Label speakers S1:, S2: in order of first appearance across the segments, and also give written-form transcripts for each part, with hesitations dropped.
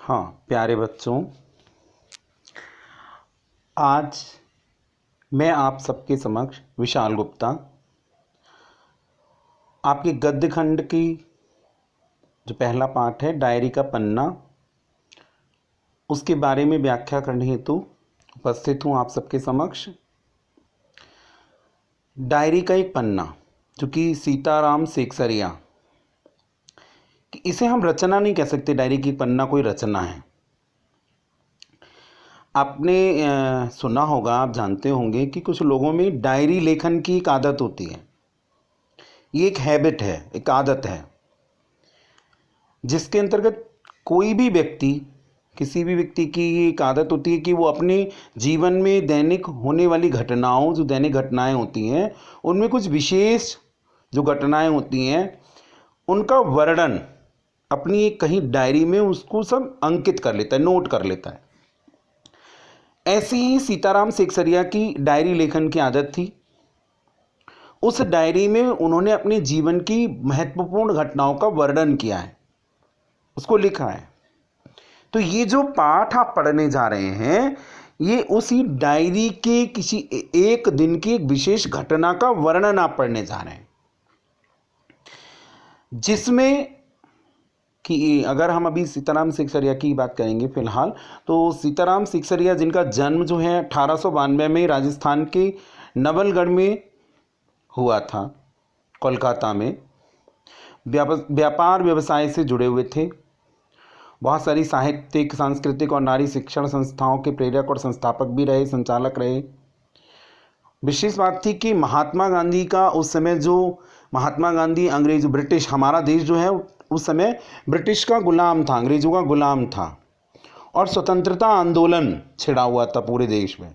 S1: हाँ प्यारे बच्चों, आज मैं आप सबके समक्ष विशाल गुप्ता आपके गद्य खंड की जो पहला पाठ है डायरी का पन्ना, उसके बारे में व्याख्या करने हेतु उपस्थित हूँ आप सबके समक्ष। डायरी का एक पन्ना जो कि सीताराम सेकसरिया, इसे हम रचना नहीं कह सकते। डायरी की पन्ना कोई रचना है। आपने सुना होगा, आप जानते होंगे कि कुछ लोगों में डायरी लेखन की एक आदत होती है। ये एक हैबिट है, एक आदत है, जिसके अंतर्गत कोई भी व्यक्ति, किसी भी व्यक्ति की ये एक आदत होती है कि वो अपने जीवन में दैनिक होने वाली घटनाओं, जो दैनिक घटनाएं होती हैं, उनमें कुछ विशेष जो घटनाएं होती हैं उनका वर्णन अपनी एक कहीं डायरी में उसको सब अंकित कर लेता है, नोट कर लेता है। ऐसी ही सीताराम सेकसरिया की डायरी लेखन की आदत थी। उस डायरी में उन्होंने अपने जीवन की महत्वपूर्ण घटनाओं का वर्णन किया है, उसको लिखा है। तो ये जो पाठ आप पढ़ने जा रहे हैं, ये उसी डायरी के किसी एक दिन की एक विशेष घटना का वर्णन आप पढ़ने जा रहे हैं, जिसमें कि अगर हम अभी सीताराम सेकसरिया की बात करेंगे फिलहाल, तो सीताराम सेकसरिया जिनका जन्म जो है 1892 में राजस्थान के नवलगढ़ में हुआ था, कोलकाता में। व्यापार व्यवसाय से जुड़े हुए थे। बहुत सारी साहित्यिक, सांस्कृतिक और नारी शिक्षण संस्थाओं के प्रेरक और संस्थापक भी रहे, संचालक रहे। विशेष बात थी कि महात्मा गांधी का उस समय, जो महात्मा गांधी अंग्रेज ब्रिटिश, हमारा देश जो है उस समय ब्रिटिश का गुलाम था, अंग्रेजों का गुलाम था, और स्वतंत्रता आंदोलन छिड़ा हुआ था पूरे देश में,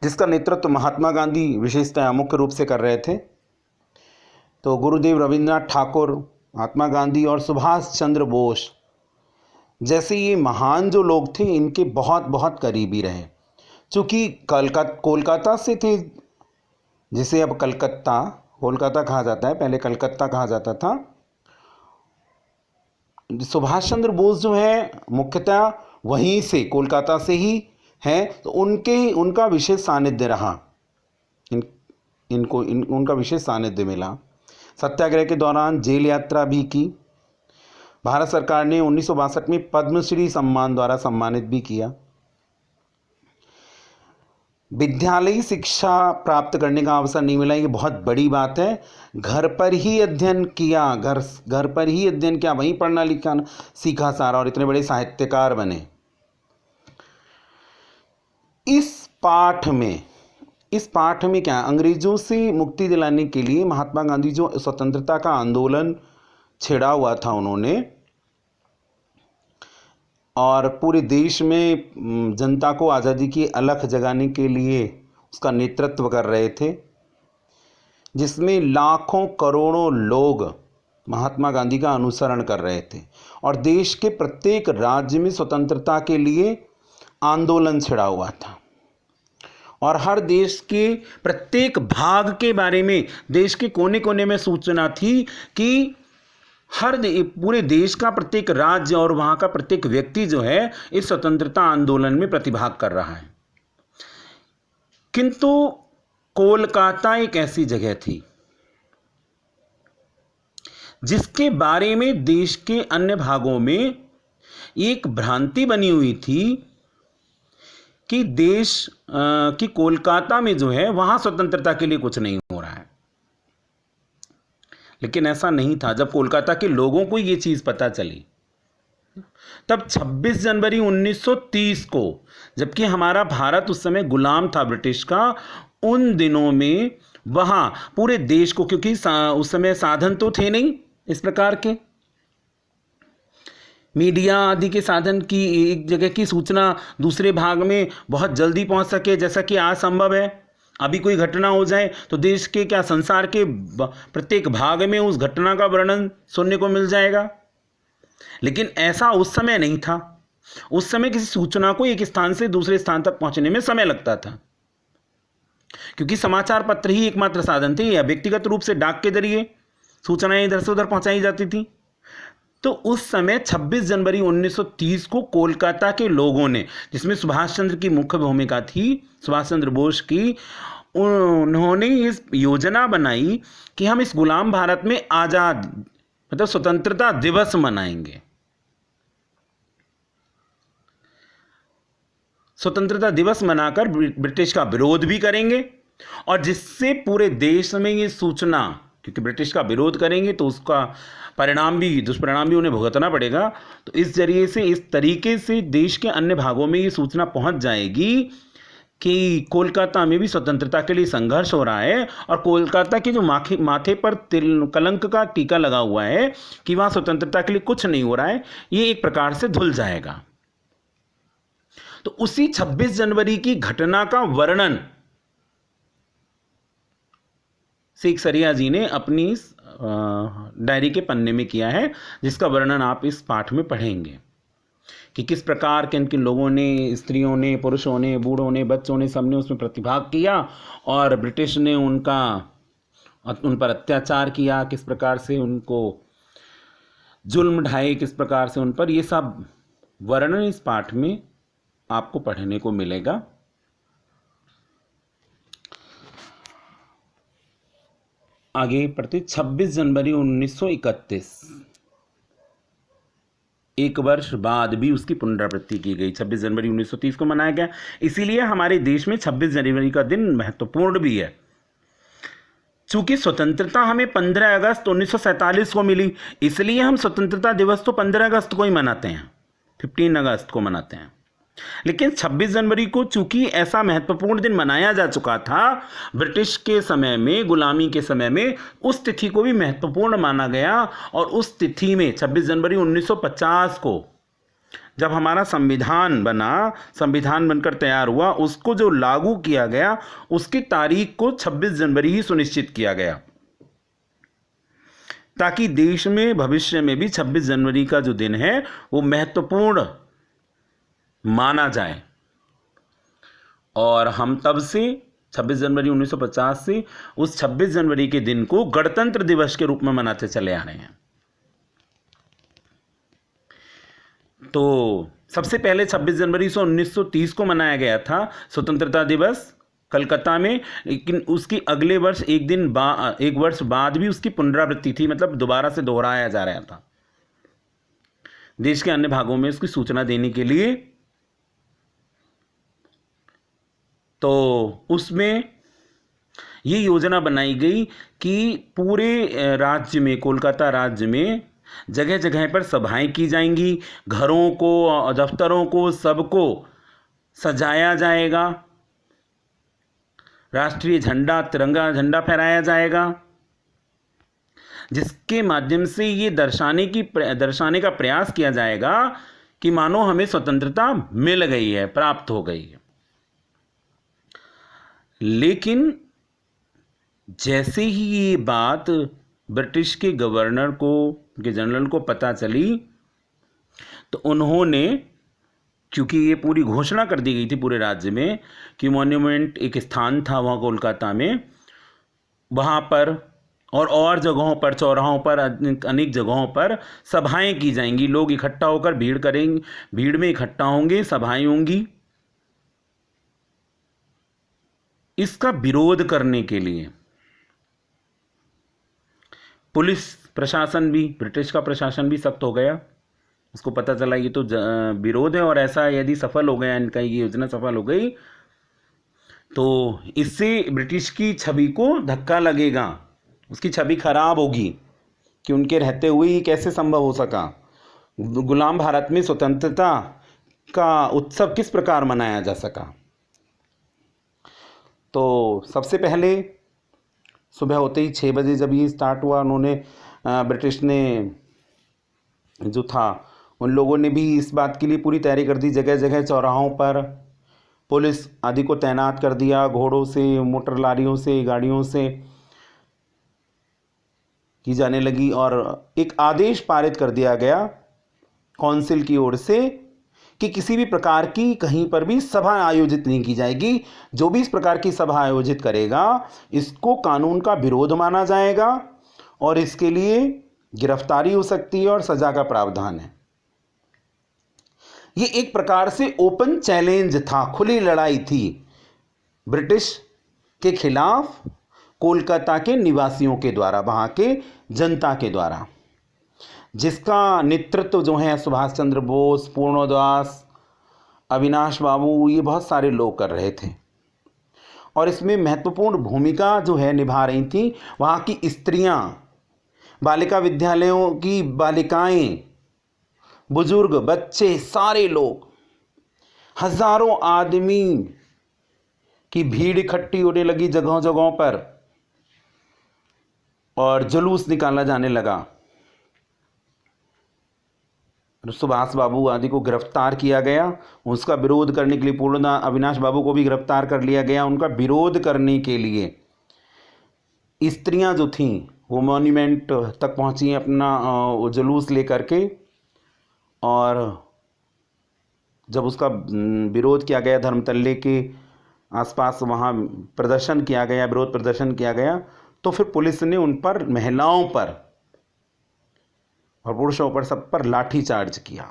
S1: जिसका नेतृत्व महात्मा गांधी विशेषतः मुख्य रूप से कर रहे थे। तो गुरुदेव रविंद्रनाथ ठाकुर, महात्मा गांधी और सुभाष चंद्र बोस जैसे ये महान जो लोग थे, इनके बहुत बहुत करीबी रहे। चूँकि कोलकाता से थे, जिसे अब कोलकाता कहा जाता है, पहले कलकत्ता कहा जाता था। सुभाष चंद्र बोस जो है मुख्यतः वहीं से, कोलकाता से ही हैं, तो उनका विशेष सानिध्य रहा, उनका विशेष सानिध्य मिला। सत्याग्रह के दौरान जेल यात्रा भी की। भारत सरकार ने 1962 में पद्मश्री सम्मान द्वारा सम्मानित भी किया। विद्यालयी शिक्षा प्राप्त करने का अवसर नहीं मिला, ये बहुत बड़ी बात है। घर पर ही अध्ययन किया, घर पर ही अध्ययन किया, वहीं पढ़ना लिखना सीखा सारा, और इतने बड़े साहित्यकार बने। इस पाठ में क्या, अंग्रेजों से मुक्ति दिलाने के लिए महात्मा गांधी जो स्वतंत्रता का आंदोलन छेड़ा हुआ था उन्होंने, और पूरे देश में जनता को आज़ादी की अलख जगाने के लिए उसका नेतृत्व कर रहे थे, जिसमें लाखों करोड़ों लोग महात्मा गांधी का अनुसरण कर रहे थे, और देश के प्रत्येक राज्य में स्वतंत्रता के लिए आंदोलन छिड़ा हुआ था, और हर देश के प्रत्येक भाग के बारे में, देश के कोने कोने में सूचना थी कि पूरे देश का प्रत्येक राज्य और वहाँ का प्रत्येक व्यक्ति जो है इस स्वतंत्रता आंदोलन में प्रतिभाग कर रहा है। किंतु कोलकाता एक ऐसी जगह थी जिसके बारे में देश के अन्य भागों में एक भ्रांति बनी हुई थी कि कि कोलकाता में जो है वहाँ स्वतंत्रता के लिए कुछ नहीं हो रहा है। लेकिन ऐसा नहीं था। जब कोलकाता के लोगों को ये चीज़ पता चली, तब 26 जनवरी 1930 को, जबकि हमारा भारत उस समय गुलाम था ब्रिटिश का, उन दिनों में वहाँ पूरे देश को, क्योंकि उस समय साधन तो थे नहीं इस प्रकार के, मीडिया आदि के साधन की, एक जगह की सूचना दूसरे भाग में बहुत जल्दी पहुँच सके, जैसा कि आज संभव है। अभी कोई घटना हो जाए तो देश के क्या, संसार के प्रत्येक भाग में उस घटना का वर्णन सुनने को मिल जाएगा। लेकिन ऐसा उस समय नहीं था। उस समय किसी सूचना को एक स्थान से दूसरे स्थान तक पहुंचने में समय लगता था, क्योंकि समाचार पत्र ही एकमात्र साधन थे, या व्यक्तिगत रूप से डाक के जरिए सूचनाएं इधर से उधर पहुंचाई जाती थी। तो उस समय 26 जनवरी 1930 को कोलकाता के लोगों ने, जिसमें सुभाष चंद्र की मुख्य भूमिका थी, सुभाष चंद्र बोस की, उन्होंने इस योजना बनाई कि हम इस गुलाम भारत में आज़ाद मतलब स्वतंत्रता दिवस मनाएंगे। स्वतंत्रता दिवस मनाकर ब्रिटिश का विरोध भी करेंगे, और जिससे पूरे देश में ये सूचना, क्योंकि ब्रिटिश का विरोध करेंगे तो उसका परिणाम भी, दुष्परिणाम भी उन्हें भुगतना पड़ेगा। तो इस जरिए से, इस तरीके से देश के अन्य भागों में ये सूचना पहुंच जाएगी कि कोलकाता में भी स्वतंत्रता के लिए संघर्ष हो रहा है, और कोलकाता के जो माथे पर कलंक का टीका लगा हुआ है कि वहाँ स्वतंत्रता के लिए कुछ नहीं हो रहा है, ये एक प्रकार से धुल जाएगा। तो उसी 26 जनवरी की घटना का वर्णन सेकसरिया जी ने अपनी डायरी के पन्ने में किया है, जिसका वर्णन आप इस पाठ में पढ़ेंगे कि किस प्रकार किन किन लोगों ने, स्त्रियों ने, पुरुषों ने, बूढ़ों ने, बच्चों ने, सबने उसमें प्रतिभाग किया, और ब्रिटिश ने उन पर अत्याचार किया, किस प्रकार से उनको जुल्म ढाए, किस प्रकार से उन पर, ये सब वर्णन इस पाठ में आपको पढ़ने को मिलेगा। आगे पढ़ते, 26 जनवरी 1931, एक वर्ष बाद भी उसकी पुनरावृत्ति की गई। 26 जनवरी 1930 को मनाया गया, इसीलिए हमारे देश में 26 जनवरी का दिन महत्वपूर्ण भी है। चूंकि स्वतंत्रता हमें 15 अगस्त 1947 को मिली, इसलिए हम स्वतंत्रता दिवस तो 15 अगस्त को ही मनाते हैं, 15 अगस्त को मनाते हैं। लेकिन 26 जनवरी को चूंकि ऐसा महत्वपूर्ण दिन मनाया जा चुका था ब्रिटिश के समय में, गुलामी के समय में, उस तिथि को भी महत्वपूर्ण माना गया। और उस तिथि में 26 जनवरी 1950 को जब हमारा संविधान बना, संविधान बनकर तैयार हुआ, उसको जो लागू किया गया, उसकी तारीख को 26 जनवरी ही सुनिश्चित किया गया, ताकि देश में भविष्य में भी 26 जनवरी का जो दिन है वो महत्वपूर्ण माना जाए। और हम तब से 26 जनवरी 1950 से उस 26 जनवरी के दिन को गणतंत्र दिवस के रूप में मनाते चले आ रहे हैं। तो सबसे पहले 26 जनवरी 1930 को मनाया गया था स्वतंत्रता दिवस कलकत्ता में, लेकिन उसकी अगले वर्ष एक वर्ष बाद भी उसकी पुनरावृत्ति थी, मतलब दोबारा से दोहराया जा रहा था देश के अन्य भागों में उसकी सूचना देने के लिए। तो उसमें ये योजना बनाई गई कि पूरे राज्य में, कोलकाता राज्य में जगह जगह पर सभाएं की जाएंगी, घरों को, दफ्तरों को, सबको सजाया जाएगा, राष्ट्रीय झंडा, तिरंगा झंडा फहराया जाएगा, जिसके माध्यम से ये दर्शाने का प्रयास किया जाएगा कि मानो हमें स्वतंत्रता मिल गई है, प्राप्त हो गई है। लेकिन जैसे ही ये बात ब्रिटिश के गवर्नर को, के जनरल को पता चली, तो उन्होंने, क्योंकि ये पूरी घोषणा कर दी गई थी पूरे राज्य में कि मॉन्यूमेंट एक स्थान था वहाँ कोलकाता में, वहाँ पर और जगहों पर, चौराहों पर, अनेक जगहों पर सभाएं की जाएंगी, लोग इकट्ठा होकर भीड़ में इकट्ठा होंगे, सभाएं होंगी। इसका विरोध करने के लिए पुलिस प्रशासन भी, ब्रिटिश का प्रशासन भी सख्त हो गया। उसको पता चला ये तो विरोध है, और ऐसा यदि सफल हो गया, इनका ये योजना सफल हो गई, तो इससे ब्रिटिश की छवि को धक्का लगेगा, उसकी छवि खराब होगी कि उनके रहते हुए ये कैसे संभव हो सका, गुलाम भारत में स्वतंत्रता का उत्सव किस प्रकार मनाया जा सका। तो सबसे पहले सुबह होते ही 6 बजे जब ये स्टार्ट हुआ, उन्होंने ब्रिटिश ने जो था, उन लोगों ने भी इस बात के लिए पूरी तैयारी कर दी, जगह जगह चौराहों पर पुलिस आदि को तैनात कर दिया, घोड़ों से, मोटर लारियों से, गाड़ियों से की जाने लगी, और एक आदेश पारित कर दिया गया काउंसिल की ओर से कि किसी भी प्रकार की कहीं पर भी सभा आयोजित नहीं की जाएगी। जो भी इस प्रकार की सभा आयोजित करेगा इसको कानून का विरोध माना जाएगा, और इसके लिए गिरफ्तारी हो सकती है और सजा का प्रावधान है। ये एक प्रकार से ओपन चैलेंज था, खुली लड़ाई थी ब्रिटिश के खिलाफ कोलकाता के निवासियों के द्वारा, वहां के जनता के द्वारा, जिसका नेतृत्व जो है सुभाष चंद्र बोस, पूर्णदास, अविनाश बाबू, ये बहुत सारे लोग कर रहे थे। और इसमें महत्वपूर्ण भूमिका जो है निभा रही थी वहाँ की स्त्रियाँ, बालिका विद्यालयों की बालिकाएं, बुजुर्ग, बच्चे, सारे लोग, हजारों आदमी की भीड़ इकट्ठी होने लगी जगहों जगहों पर और जुलूस निकाला जाने लगा। सुभाष बाबू आदि को गिरफ्तार किया गया। उसका विरोध करने के लिए पूर्णदास, अविनाश बाबू को भी गिरफ्तार कर लिया गया। उनका विरोध करने के लिए स्त्रियां जो थीं वो मॉन्यूमेंट तक पहुंची अपना जुलूस लेकर के, और जब उसका विरोध किया गया, धर्मतल्ले के आसपास वहाँ प्रदर्शन किया गया, विरोध प्रदर्शन किया गया, तो फिर पुलिस ने उन पर, महिलाओं पर और पुरुषों पर, सब पर लाठीचार्ज किया।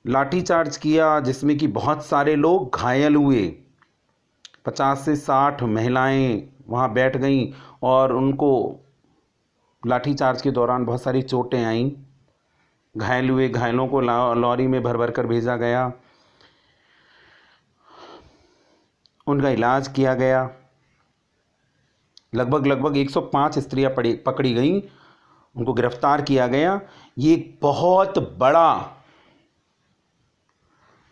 S1: लाठीचार्ज किया जिसमें कि बहुत सारे लोग घायल हुए। 50 से 60 महिलाएं वहाँ बैठ गईं और उनको लाठीचार्ज के दौरान बहुत सारी चोटें आईं, घायल हुए। घायलों को लॉरी में भर भर कर भेजा गया, उनका इलाज किया गया। लगभग 105 स्त्रियां पकड़ी गईं, उनको गिरफ्तार किया गया। ये एक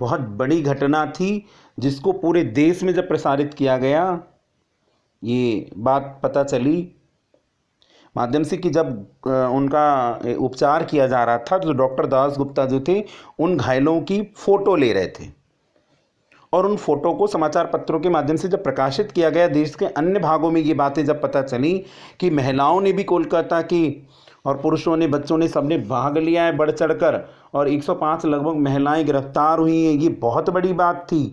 S1: बहुत बड़ी घटना थी जिसको पूरे देश में जब प्रसारित किया गया, ये बात पता चली माध्यम से कि जब उनका उपचार किया जा रहा था तो डॉक्टर दास गुप्ता जो थे उन घायलों की फ़ोटो ले रहे थे, और उन फोटो को समाचार पत्रों के माध्यम से जब प्रकाशित किया गया, देश के अन्य भागों में ये बातें जब पता चली कि महिलाओं ने भी कोलकाता की, और पुरुषों ने, बच्चों ने, सबने भाग लिया है बढ़ चढ़कर, और 105 लगभग महिलाएं गिरफ्तार हुई हैं, ये बहुत बड़ी बात थी।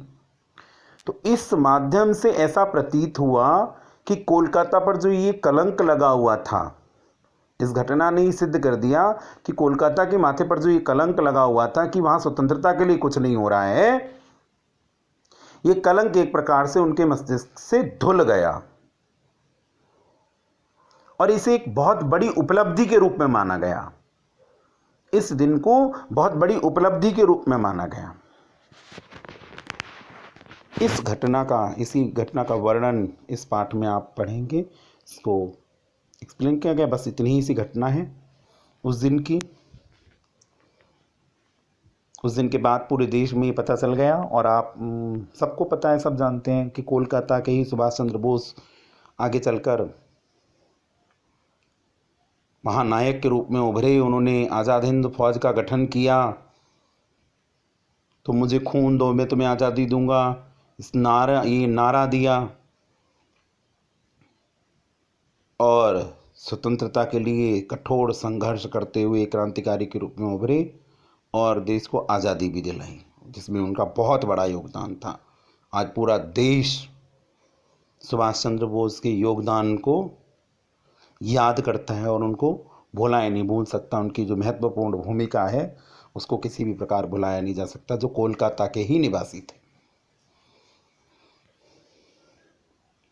S1: तो इस माध्यम से ऐसा प्रतीत हुआ कि कोलकाता पर जो ये कलंक लगा हुआ था, इस घटना ने ही सिद्ध कर दिया कि कोलकाता के माथे पर जो ये कलंक लगा हुआ था कि वहाँ स्वतंत्रता के लिए कुछ नहीं हो रहा है, ये कलंक एक प्रकार से उनके मस्तिष्क से धुल गया, और इसे एक बहुत बड़ी उपलब्धि के रूप में माना गया। इस दिन को बहुत बड़ी उपलब्धि के रूप में माना गया। इसी घटना का वर्णन इस पाठ में आप पढ़ेंगे, इसको एक्सप्लेन किया गया। बस इतनी ही सी घटना है उस दिन की। उस दिन के बाद पूरे देश में ये पता चल गया, और आप सबको पता है, सब जानते हैं कि कोलकाता के ही सुभाष चंद्र बोस आगे चलकर महानायक के रूप में उभरे। उन्होंने आज़ाद हिंद फौज का गठन किया, तो मुझे खून दो मैं तुम्हें आज़ादी दूंगा, ये नारा दिया, और स्वतंत्रता के लिए कठोर संघर्ष करते हुए क्रांतिकारी के रूप में उभरे और देश को आज़ादी भी दिलाई, जिसमें उनका बहुत बड़ा योगदान था। आज पूरा देश सुभाष चंद्र बोस के योगदान को याद करता है और उनको भुलाया नहीं भूल सकता। उनकी जो महत्वपूर्ण भूमिका है उसको किसी भी प्रकार भुलाया नहीं जा सकता, जो कोलकाता के ही निवासी थे।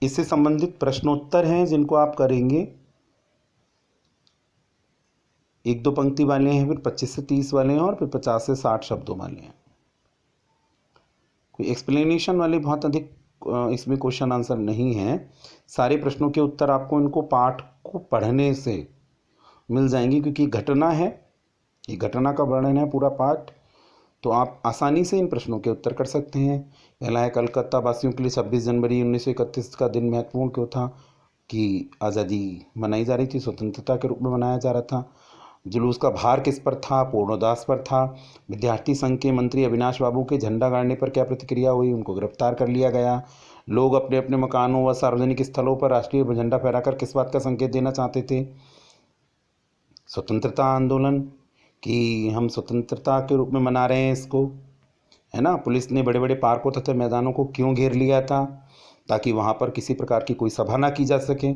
S1: इससे संबंधित प्रश्नोत्तर हैं जिनको आप करेंगे, 1-2 पंक्ति वाले हैं, फिर 25 से 30 वाले हैं, और फिर 50 से 60 शब्दों वाले हैं। कोई एक्सप्लेनेशन वाले बहुत अधिक इसमें क्वेश्चन आंसर नहीं है। सारे प्रश्नों के उत्तर आपको इनको पाठ को पढ़ने से मिल जाएंगे, क्योंकि घटना है, ये घटना का वर्णन है पूरा पाठ, तो आप आसानी से इन प्रश्नों के उत्तर कर सकते हैं। पहला है, कलकत्ता वासियों के लिए 26 जनवरी 1931 का दिन महत्वपूर्ण क्यों था? कि आज़ादी मनाई जा रही थी, स्वतंत्रता के रूप में मनाया जा रहा था। जुलूस का भार किस पर था? पूर्णदास पर था। विद्यार्थी संघ के मंत्री अविनाश बाबू के झंडा गाड़ने पर क्या प्रतिक्रिया हुई? उनको गिरफ्तार कर लिया गया। लोग अपने अपने मकानों व सार्वजनिक स्थलों पर राष्ट्रीय झंडा फहराकर किस बात का संकेत देना चाहते थे? स्वतंत्रता आंदोलन, कि हम स्वतंत्रता के रूप में मना रहे हैं इसको, है ना। पुलिस ने बड़े बड़े पार्कों तथा मैदानों को क्यों घेर लिया था? ताकि वहाँ पर किसी प्रकार की कोई सभा ना की जा सके।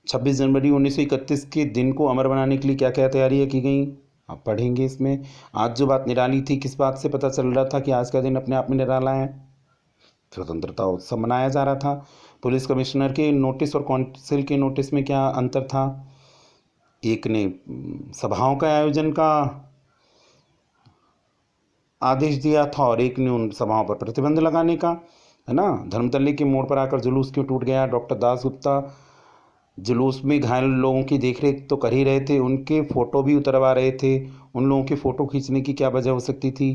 S1: 26 जनवरी 1931 के दिन को अमर बनाने के लिए क्या क्या तैयारियां की गई, आप पढ़ेंगे इसमें। आज जो बात निराली थी, किस बात से पता चल रहा था कि आज का दिन अपने आप में निराला है? स्वतंत्रता उत्सव मनाया जा रहा था। पुलिस कमिश्नर के नोटिस और काउंसिल के नोटिस में क्या अंतर था? एक ने सभाओं का आयोजन का आदेश दिया था और एक ने उन सभाओं पर प्रतिबंध लगाने का, है ना। धर्मतल्ले के मोड़ पर आकर जुलूस क्यों टूट गया? डॉक्टर दास गुप्ता जुलूस में घायल लोगों की देखरेख तो कर ही रहे थे, उनके फ़ोटो भी उतरवा रहे थे। उन लोगों के फ़ोटो खींचने की क्या वजह हो सकती थी?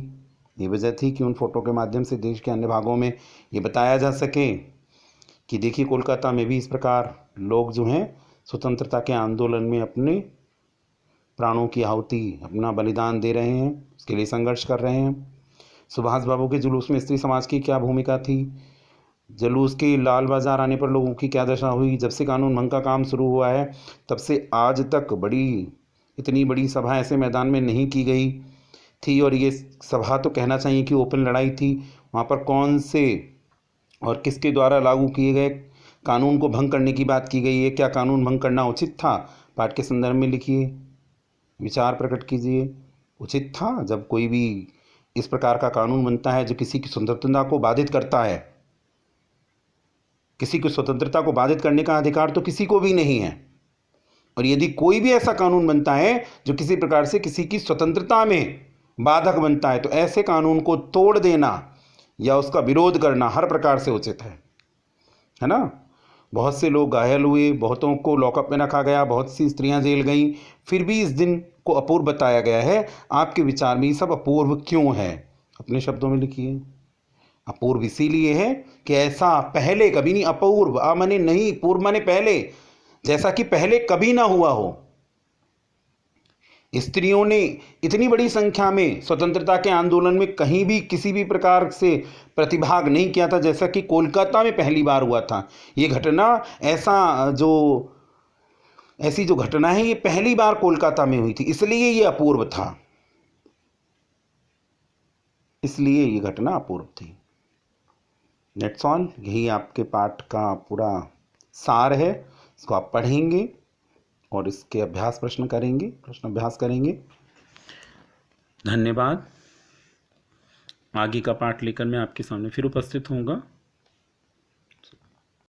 S1: ये वजह थी कि उन फ़ोटो के माध्यम से देश के अन्य भागों में ये बताया जा सके कि देखिए कोलकाता में भी इस प्रकार लोग जो हैं स्वतंत्रता के आंदोलन में अपने प्राणों की आहुति, अपना बलिदान दे रहे हैं, उसके लिए संघर्ष कर रहे हैं। सुभाष बाबू के जुलूस में स्त्री समाज की क्या भूमिका थी? जुलूस के लाल बाजार आने पर लोगों की क्या दशा हुई? जब से कानून भंग का काम शुरू हुआ है तब से आज तक इतनी बड़ी सभा ऐसे मैदान में नहीं की गई थी, और ये सभा तो कहना चाहिए कि ओपन लड़ाई थी। वहाँ पर कौन से और किसके द्वारा लागू किए गए कानून को भंग करने की बात की गई है? क्या कानून भंग करना उचित था? पाठ के संदर्भ में लिखिए, विचार प्रकट कीजिए। उचित था जब कोई भी इस प्रकार का कानून बनता है जो किसी की स्वतंत्रता को बाधित करता है? किसी की स्वतंत्रता को बाधित करने का अधिकार तो किसी को भी नहीं है, और यदि कोई भी ऐसा कानून बनता है जो किसी प्रकार से किसी की स्वतंत्रता में बाधक बनता है तो ऐसे कानून को तोड़ देना या उसका विरोध करना हर प्रकार से उचित है ना। बहुत से लोग घायल हुए, बहुतों को लॉकअप में रखा गया, बहुत सी स्त्रियां जेल गईं, फिर भी इस दिन को अपूर्व बताया गया है। आपके विचार में ये सब अपूर्व क्यों है? अपने शब्दों में लिखिए। अपूर्व इसीलिए है कि ऐसा पहले कभी नहीं, अपूर्व माने नहीं, पूर्व माने पहले, जैसा कि पहले कभी ना हुआ हो। स्त्रियों ने इतनी बड़ी संख्या में स्वतंत्रता के आंदोलन में कहीं भी किसी भी प्रकार से प्रतिभाग नहीं किया था जैसा कि कोलकाता में पहली बार हुआ था। ये घटना ऐसी जो घटना है ये पहली बार कोलकाता में हुई थी, इसलिए ये अपूर्व था, इसलिए ये घटना अपूर्व थी। दैट्स ऑल, यही आपके पाठ का पूरा सार है। इसको आप पढ़ेंगे और इसके प्रश्न अभ्यास करेंगे। धन्यवाद। आगे का पाठ लेकर मैं आपके सामने फिर उपस्थित होऊंगा।